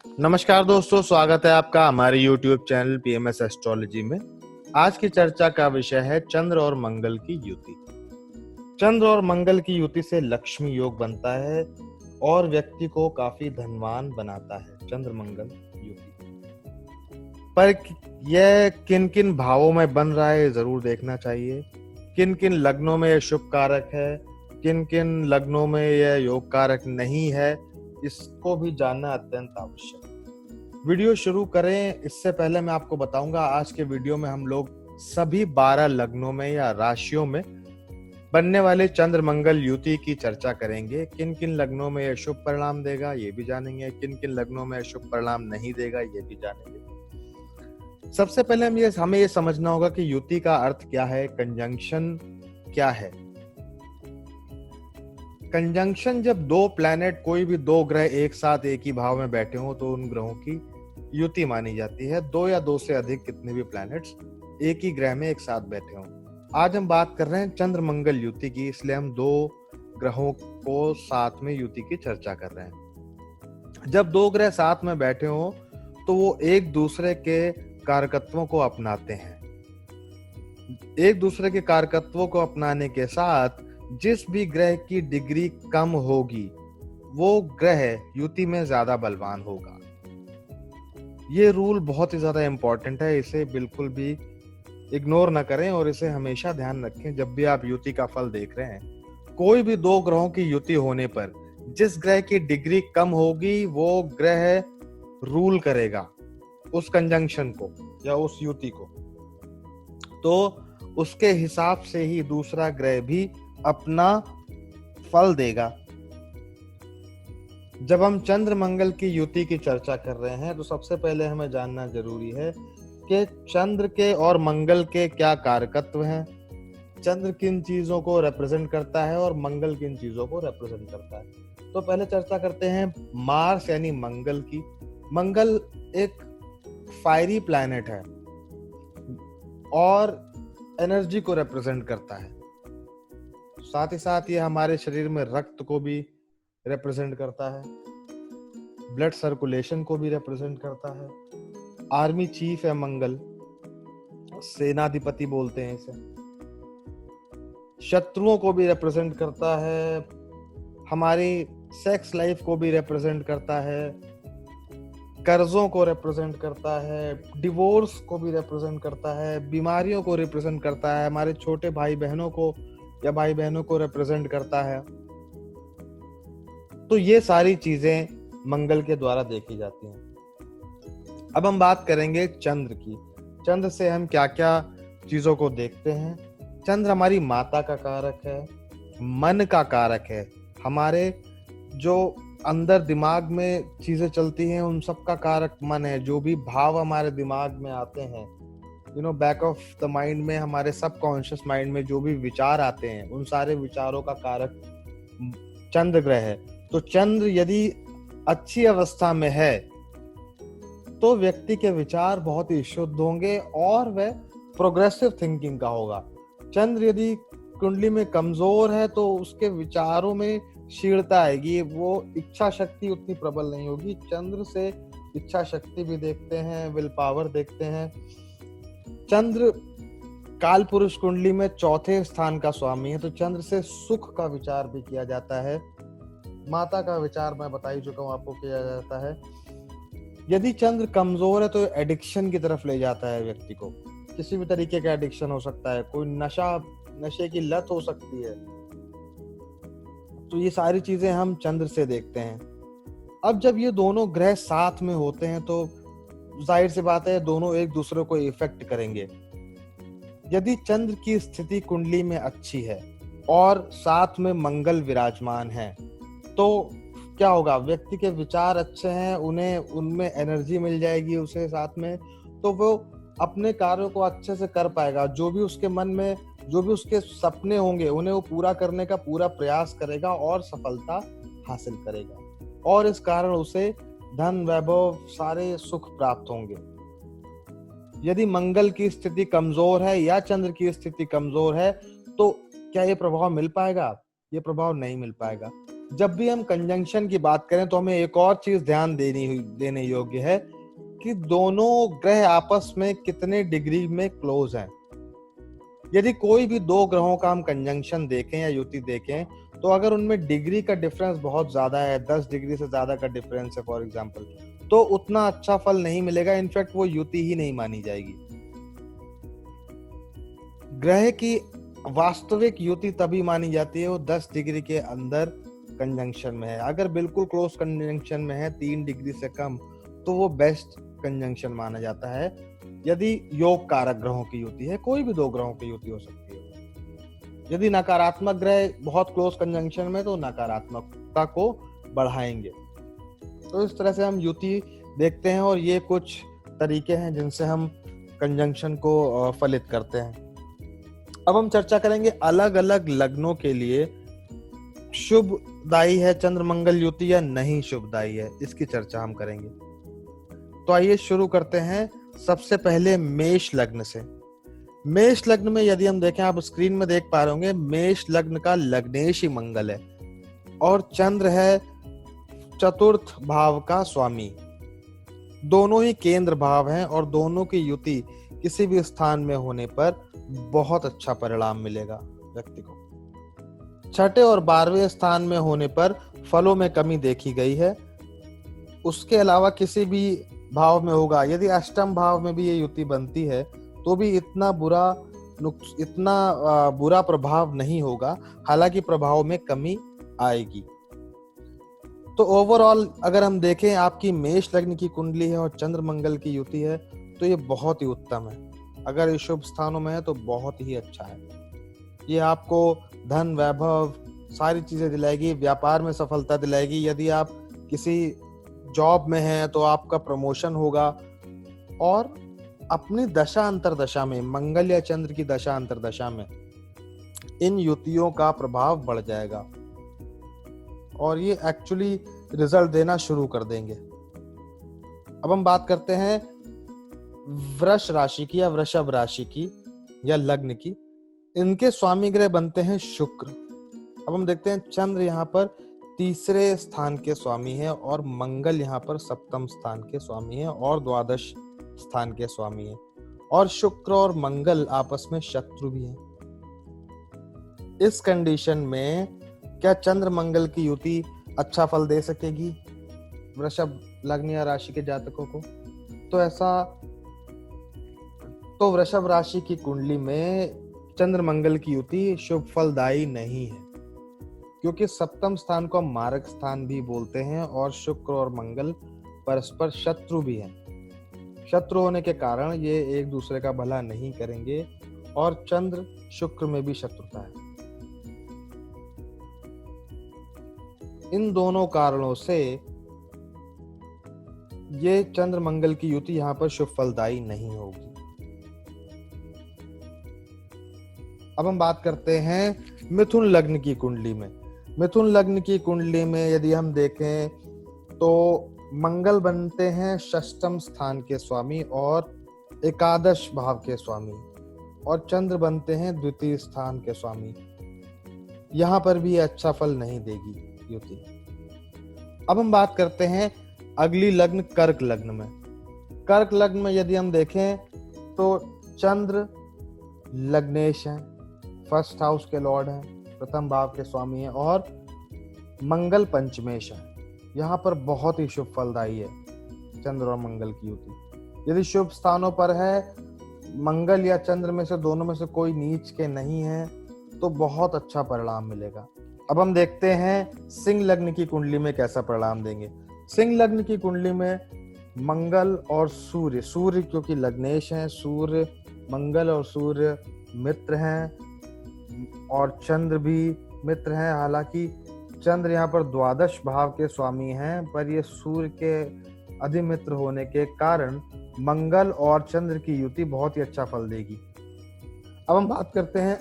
नमस्कार दोस्तों, स्वागत है आपका हमारे YouTube चैनल पीएमएस एस्ट्रोलॉजी में। आज की चर्चा का विषय है चंद्र और मंगल की युति। चंद्र और मंगल की युति से लक्ष्मी योग बनता है और व्यक्ति को काफी धनवान बनाता है। चंद्र मंगल युति पर यह किन किन भावों में बन रहा है जरूर देखना चाहिए। किन किन लग्नों में यह शुभ कारक है, किन किन लग्नों में यह योग कारक नहीं है, इसको भी जानना अत्यंत आवश्यक है। वीडियो शुरू करें इससे पहले मैं आपको बताऊंगा, आज के वीडियो में हम लोग सभी 12 लग्नों में या राशियों में बनने वाले चंद्र मंगल युति की चर्चा करेंगे। किन किन लग्नों में यह शुभ परिणाम देगा ये भी जानेंगे, किन किन लग्नों में शुभ परिणाम नहीं देगा ये भी जानेंगे। सबसे पहले हमें ये समझना होगा कि युति का अर्थ क्या है, कंजंक्शन क्या है। कंजंक्शन जब दो प्लैनेट, कोई भी दो ग्रह एक साथ एक ही भाव में बैठे हों तो उन ग्रहों की युति मानी जाती है। दो या दो से अधिक कितने भी प्लैनेट्स एक ही ग्रह में एक साथ बैठे हों। आज हम बात कर रहे हैं चंद्र मंगल युति की, इसलिए हम दो ग्रहों को साथ में युति की चर्चा कर रहे हैं। जब दो ग्रह साथ में बैठे हों तो वो एक दूसरे के कारकत्वों को अपनाते हैं। एक दूसरे के कारकत्वों को अपनाने के साथ जिस भी ग्रह की डिग्री कम होगी वो ग्रह युति में ज्यादा बलवान होगा। ये रूल बहुत ही ज्यादा इंपॉर्टेंट है, इसे बिल्कुल भी इग्नोर ना करें और इसे हमेशा ध्यान रखें जब भी आप युति का फल देख रहे हैं। कोई भी दो ग्रहों की युति होने पर जिस ग्रह की डिग्री कम होगी वो ग्रह रूल करेगा उस कंजंक्शन को या उस युति को, तो उसके हिसाब से ही दूसरा ग्रह भी अपना फल देगा। जब हम चंद्र मंगल की युति की चर्चा कर रहे हैं तो सबसे पहले हमें जानना जरूरी है कि चंद्र के और मंगल के क्या कारकत्व हैं, चंद्र किन चीजों को रिप्रेजेंट करता है और मंगल किन चीजों को रिप्रेजेंट करता है। तो पहले चर्चा करते हैं मार्स यानी मंगल की। मंगल एक फायरी प्लैनेट है और एनर्जी को रिप्रेजेंट करता है। साथ ही साथ ये हमारे शरीर में रक्त को भी रिप्रेजेंट करता है, ब्लड सर्कुलेशन को भी रिप्रेजेंट करता है। आर्मी चीफ है मंगल, सेनाधिपति बोलते हैं इसे। शत्रुओं को भी रिप्रेजेंट करता है, हमारी सेक्स लाइफ को भी रिप्रेजेंट करता है, कर्जों को रिप्रेजेंट करता है, डिवोर्स को भी रिप्रेजेंट करता है, बीमारियों को रिप्रेजेंट करता है, हमारे छोटे भाई बहनों को या भाई बहनों को रिप्रेजेंट करता है। तो ये सारी चीजें मंगल के द्वारा देखी जाती हैं। अब हम बात करेंगे चंद्र की। चंद्र से हम क्या क्या चीजों को देखते हैं। चंद्र हमारी माता का कारक है, मन का कारक है, हमारे जो अंदर दिमाग में चीजें चलती हैं उन सब का कारक मन है। जो भी भाव हमारे दिमाग में आते हैं, बैक ऑफ द माइंड में, हमारे सबकॉन्शियस माइंड में जो भी विचार आते हैं उन सारे विचारों का कारक चंद्र ग्रह है। तो चंद्र यदि अच्छी अवस्था में है तो व्यक्ति के विचार बहुत ही शुद्ध होंगे और वह प्रोग्रेसिव थिंकिंग का होगा। चंद्र यदि कुंडली में कमजोर है तो उसके विचारों में क्षीणता आएगी, वो इच्छा शक्ति उतनी प्रबल नहीं होगी। चंद्र से इच्छा शक्ति भी देखते हैं, विल पावर देखते हैं। चंद्र काल पुरुष कुंडली में चौथे स्थान का स्वामी है, तो चंद्र से सुख का विचार भी किया जाता है। माता का विचार मैं बता ही चुका हूं आपको, किया जाता है। यदि चंद्र कमजोर है तो एडिक्शन की तरफ ले जाता है व्यक्ति को। किसी भी तरीके का एडिक्शन हो सकता है, कोई नशे की लत हो सकती है। तो ये सारी चीजें हम चंद्र से देखते हैं। अब जब ये दोनों ग्रह साथ में होते हैं तो जाहिर सी बात है दोनों एक दूसरे को इफेक्ट करेंगे। यदि चंद्र की स्थिति कुंडली में अच्छी है और साथ में मंगल विराजमान है तो क्या होगा, व्यक्ति के विचार अच्छे हैं, उन्हें उनमें एनर्जी मिल जाएगी उसे साथ में, तो वो अपने कार्यों को अच्छे से कर पाएगा। जो भी उसके मन में, जो भी उसके सपने होंगे उन्हें वो पूरा करने का पूरा प्रयास करेगा और सफलता हासिल करेगा और इस कारण उसे धन, वैभव, सारे सुख प्राप्त होंगे। यदि मंगल की स्थिति कमजोर है या चंद्र की स्थिति कमजोर है तो क्या ये प्रभाव मिल पाएगा? ये प्रभाव नहीं मिल पाएगा। जब भी हम कंजंक्शन की बात करें तो हमें एक और चीज ध्यान देने योग्य है कि दोनों ग्रह आपस में कितने डिग्री में क्लोज हैं। यदि कोई भी दो ग्रहों का हम कंजंक्शन देखें या युति देखें, तो अगर उनमें डिग्री का डिफरेंस बहुत ज्यादा है, 10 डिग्री से ज्यादा का डिफरेंस है फॉर एग्जांपल, तो उतना अच्छा फल नहीं मिलेगा, इनफैक्ट वो युति ही नहीं मानी जाएगी। ग्रह की वास्तविक युति तभी मानी जाती है वो 10 डिग्री के अंदर कंजंक्शन में है। अगर बिल्कुल क्लोज कंजंक्शन में है 3 डिग्री से कम, तो वो बेस्ट कंजंक्शन माना जाता है। यदि योग कारक ग्रहों की युति है, कोई भी दो ग्रहों की युति हो सकती है। यदि नकारात्मक ग्रह बहुत क्लोज कंजंक्शन में, तो नकारात्मकता को बढ़ाएंगे। तो इस तरह से हम युति देखते हैं और ये कुछ तरीके हैं जिनसे हम कंजंक्शन को फलित करते हैं। अब हम चर्चा करेंगे अलग अलग लग्नों के लिए शुभदायी है चंद्र मंगल युति या नहीं शुभदायी है, इसकी चर्चा हम करेंगे। तो आइए शुरू करते हैं सबसे पहले मेष लग्न से। मेष लग्न में यदि हम देखें, आप स्क्रीन में देख पा रहे होंगे, मेष लग्न का लग्नेश ही मंगल है और चंद्र है चतुर्थ भाव का स्वामी। दोनों ही केंद्र भाव हैं और दोनों की युति किसी भी स्थान में होने पर बहुत अच्छा परिणाम मिलेगा व्यक्ति को। छठे और 12वें स्थान में होने पर फलों में कमी देखी गई है। उसके अलावा किसी भी भाव में होगा, यदि अष्टम भाव में भी ये युति बनती है तो भी इतना बुरा प्रभाव नहीं होगा, हालांकि प्रभाव में कमी आएगी। तो ओवरऑल अगर हम देखें, आपकी मेष लग्न की कुंडली है और चंद्र मंगल की युति है, तो ये बहुत ही उत्तम है। अगर ये शुभ स्थानों में है तो बहुत ही अच्छा है। ये आपको धन, वैभव, सारी चीजें दिलाएगी, व्यापार में सफलता दिलाएगी। यदि आप किसी जॉब में हैं तो आपका प्रमोशन होगा और अपनी दशा अंतरदशा में, मंगल या चंद्र की दशा अंतरदशा में इन युतियों का प्रभाव बढ़ जाएगा और ये एक्चुअली रिजल्ट देना शुरू कर देंगे। अब हम बात करते हैं वृष राशि की या वृषभ राशि की या लग्न की। इनके स्वामी ग्रह बनते हैं शुक्र। अब हम देखते हैं, चंद्र यहाँ पर तीसरे स्थान के स्वामी है और मंगल यहाँ पर सप्तम स्थान के स्वामी है और द्वादश स्थान के स्वामी है, और शुक्र और मंगल आपस में शत्रु भी हैं। इस कंडीशन में क्या चंद्र मंगल की युति अच्छा फल दे सकेगी वृषभ लग्न या राशि के जातकों को? तो वृषभ राशि की कुंडली में चंद्र मंगल की युति शुभ फलदायी नहीं है, क्योंकि सप्तम स्थान को हम मारक स्थान भी बोलते हैं और शुक्र और मंगल परस्पर शत्रु भी हैं। शत्रु होने के कारण ये एक दूसरे का भला नहीं करेंगे और चंद्र शुक्र में भी शत्रुता है। इन दोनों कारणों से ये चंद्र मंगल की युति यहाँ पर शुभ फलदायी नहीं होगी। अब हम बात करते हैं मिथुन लग्न की कुंडली में। मिथुन लग्न की कुंडली में यदि हम देखें तो मंगल बनते हैं षष्ठम स्थान के स्वामी और एकादश भाव के स्वामी, और चंद्र बनते हैं द्वितीय स्थान के स्वामी। यहां पर भी अच्छा फल नहीं देगी युति। अब हम बात करते हैं अगली लग्न कर्क लग्न में। कर्क लग्न में यदि हम देखें तो चंद्र लग्नेश हैं, फर्स्ट हाउस के लॉर्ड हैं, प्रथम भाव के स्वामी हैं, और मंगल पंचमेश है। यहाँ पर बहुत ही शुभ फलदायी है चंद्र और मंगल की युति। यदि शुभ स्थानों पर है, मंगल या चंद्र में से दोनों में से कोई नीच के नहीं है, तो बहुत अच्छा परिणाम मिलेगा। अब हम देखते हैं सिंह लग्न की कुंडली में कैसा परिणाम देंगे। सिंह लग्न की कुंडली में मंगल और सूर्य क्योंकि लग्नेश हैं, सूर्य, मंगल और सूर्य मित्र हैं और चंद्र भी मित्र हैं। हालांकि चंद्र यहाँ पर द्वादश भाव के स्वामी हैं, पर ये सूर्य के अधिमित्र होने के कारण मंगल और चंद्र की युति बहुत ही अच्छा फल देगी। अब हम बात करते हैं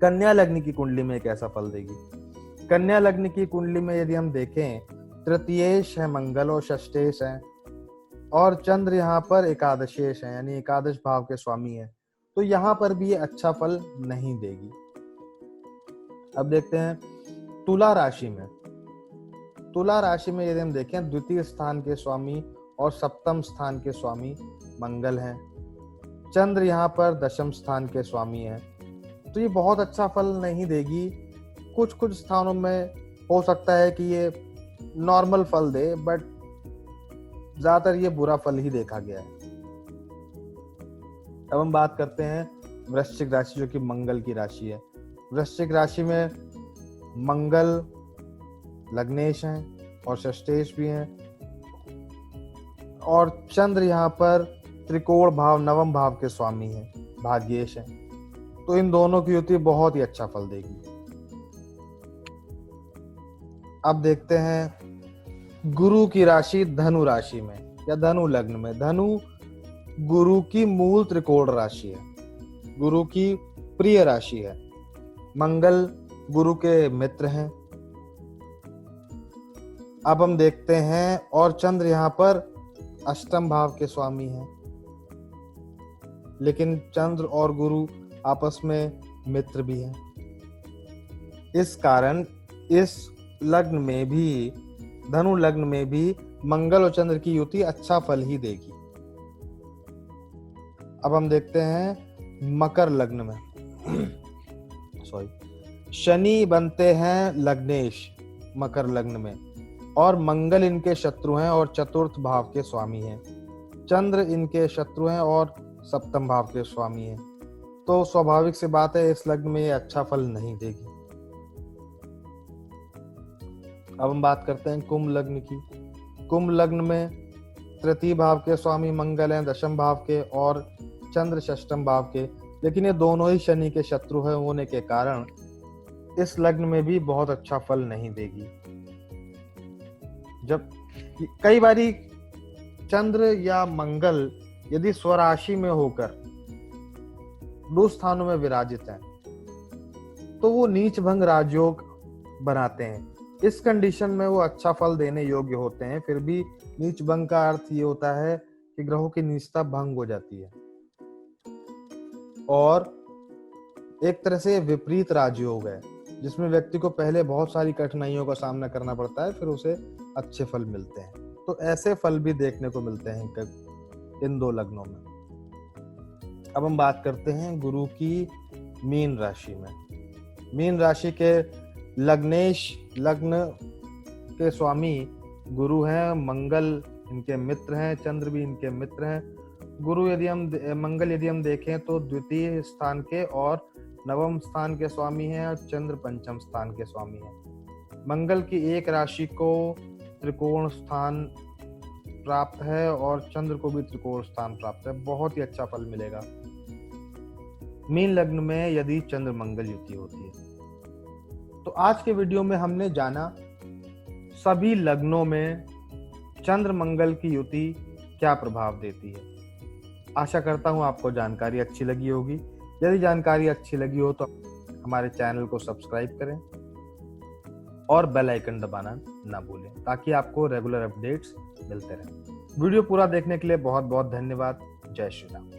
कन्या लग्न की कुंडली में कैसा फल देगी। कन्या लग्न की कुंडली में यदि हम देखें, तृतीयेश है मंगल और षष्ठेश है, और चंद्र यहाँ पर एकादशेश है, यानी एकादश भाव के स्वामी है, तो यहाँ पर भी ये अच्छा फल नहीं देगी। अब देखते हैं तुला राशि में, तुला राशि में यदि हम देखें, द्वितीय स्थान के स्वामी और सप्तम स्थान के स्वामी मंगल हैं। चंद्र यहाँ पर दशम स्थान के स्वामी हैं। तो ये बहुत अच्छा फल नहीं देगी। कुछ कुछ स्थानों में हो सकता है कि ये नॉर्मल फल दे, बट ज्यादातर ये बुरा फल ही देखा गया है। अब हम बात करते हैं वृश्चिक राशि, जो कि मंगल की राशि है। वृश्चिक राशि में मंगल लग्नेश हैं और षष्ठेश भी हैं, और चंद्र यहाँ पर त्रिकोण भाव नवम भाव के स्वामी हैं, भाग्येश हैं। तो इन दोनों की युति बहुत ही अच्छा फल देगी। अब देखते हैं गुरु की राशि धनु राशि में या धनु लग्न में। धनु गुरु की मूल त्रिकोण राशि है, गुरु की प्रिय राशि है। मंगल गुरु के मित्र हैं। अब हम देखते हैं, और चंद्र यहाँ पर अष्टम भाव के स्वामी हैं, लेकिन चंद्र और गुरु आपस में मित्र भी हैं। इस कारण इस लग्न में भी, धनु लग्न में भी मंगल और चंद्र की युति अच्छा फल ही देगी। अब हम देखते हैं मकर लग्न में शनि बनते हैं लग्नेश मकर लग्न में, और मंगल इनके शत्रु हैं और चतुर्थ भाव के स्वामी हैं। चंद्र इनके शत्रु हैं और सप्तम भाव के स्वामी हैं। तो स्वाभाविक सी बात है, इस लग्न में ये अच्छा फल नहीं देगी। अब हम बात करते हैं कुंभ लग्न की। कुंभ लग्न में तृतीय भाव के स्वामी मंगल हैं, दशम भाव के, और चंद्र षष्टम भाव के, लेकिन ये दोनों ही शनि के शत्रु है होने के कारण इस लग्न में भी बहुत अच्छा फल नहीं देगी। जब कई बारी चंद्र या मंगल यदि स्वराशि में होकर दो स्थानों में विराजित हैं, तो वो नीच भंग राजयोग बनाते हैं। इस कंडीशन में वो अच्छा फल देने योग्य होते हैं। फिर भी नीच भंग का अर्थ ये होता है कि ग्रहों की नीचता भंग हो जाती है, और एक तरह से विपरीत राजयोग है, जिसमें व्यक्ति को पहले बहुत सारी कठिनाइयों का सामना करना पड़ता है, फिर उसे अच्छे फल मिलते हैं। तो ऐसे फल भी देखने को मिलते हैं इन दो लग्नों में। अब हम बात करते हैं गुरु की मीन राशि में। मीन राशि के लग्नेश लग्न के स्वामी गुरु हैं, मंगल इनके मित्र हैं, चंद्र भी इनके मित्र हैं। मंगल यदि हम देखें तो द्वितीय स्थान के और नवम स्थान के स्वामी हैं, और चंद्र पंचम स्थान के स्वामी हैं। मंगल की एक राशि को त्रिकोण स्थान प्राप्त है और चंद्र को भी त्रिकोण स्थान प्राप्त है। बहुत ही अच्छा फल मिलेगा मीन लग्न में यदि चंद्र मंगल युति होती है। तो आज के वीडियो में हमने जाना सभी लग्नों में चंद्र मंगल की युति क्या प्रभाव देती है। आशा करता हूं आपको जानकारी अच्छी लगी होगी। यदि जानकारी अच्छी लगी हो तो हमारे चैनल को सब्सक्राइब करें और बेल आइकन दबाना ना भूलें, ताकि आपको रेगुलर अपडेट्स मिलते रहें। वीडियो पूरा देखने के लिए बहुत बहुत धन्यवाद। जय श्री राम।